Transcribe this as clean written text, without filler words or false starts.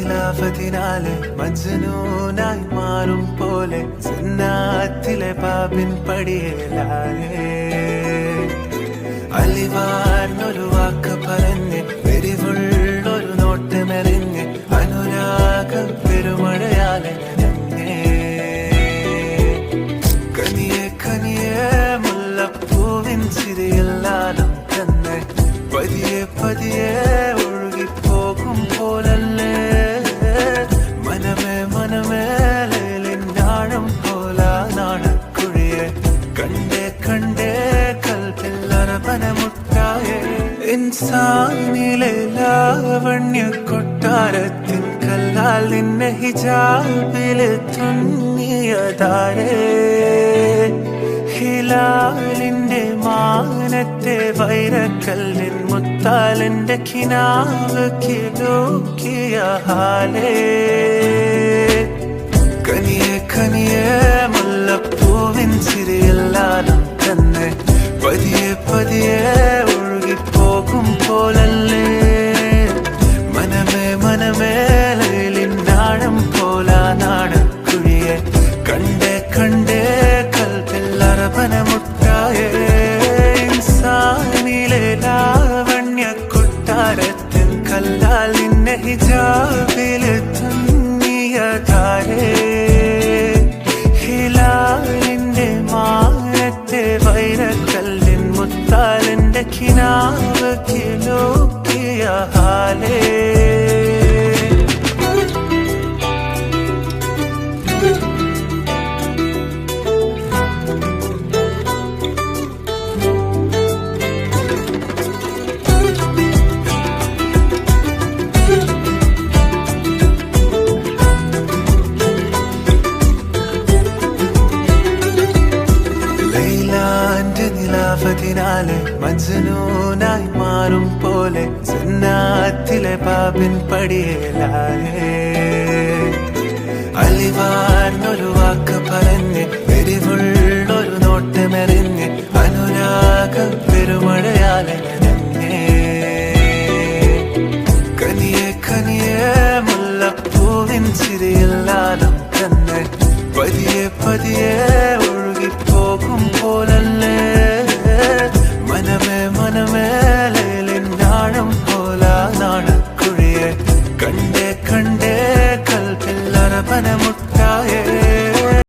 നിലാവതിനാലെ മജ്നൂനായി മാറും പോലെ ജന്നാത്തിലെ ബാബിൻ പടിയേലാലേ അലിവാർന്നൊരു വാക്ക് പറഞ്ഞ് വെരിവുള്ളൊരു നോട്ടമെറിഞ്ഞ് അനുരാഗം പെരുമഴയാലെ നനഞ്ഞേ കനിയെ കനിയെ മുല്ലപ്പൂവിൻ ചിരിയില്ലാലും തന്നെ പതിയെ പതിയെ ഒഴുകിപ്പോകും പോലല്ലേ മനമേ മനമേ ലേലിനാണം പോല നാണക്കുഴിയെ കണ്ടേ കണ്ടേ കൽപ്പിൽ അറബനമുട്ടായേ ഇൻസാനിലെ ലാവണ്യ കൊട്ടാരത്തിൻ കല്ലാൽ നിന്നെ ഹിജാബില് തുന്നിയതാരേ ഹിലാലിന്റെ മാനത്തെ വൈരക്കല്ലിൻ മുത്താലിന്റെ കിനാവ് കിലോക്കിയ ഹാലേ കനിയെ കനിയെ മുല്ലപ്പൂവിൻ ചിരിയില്ലാലും തന്നെ പതിയെ പതിയെ ഒഴുകിപ്പോകും പോലല്ലേ മനമേ മനമേ ലേലിനാഴം പോല നാണക്കുഴിയെ കണ്ടേ കണ്ടേ കൽപ്പിൽ അറബനമുട്ടായേ ഇൻസാനിലെ ലാവണ്യ കൊട്ടാരത്തിൻ കല്ലാൽ നിന്നെ ഹിജാബില് തുന്നിയതാരേ ഹിലാലിന്റെ മാനത്തെ വൈരക്കല്ലിൻ മുത്താലിന്റെ കിനാവ് കിലോക്കിയ ഹാലേ നിലാവതിനാലെ മജ്നൂനായി മാറും പോലെ ജന്നാത്തിലെ ബാബിൻ പടിയേലാലേ അലിവാർന്നൊരു വാക്ക് പറഞ്ഞ് വെരിവുള്ളൊരു നോട്ടമെറിഞ്ഞ് അനുരാഗം പെരുമഴയാലെ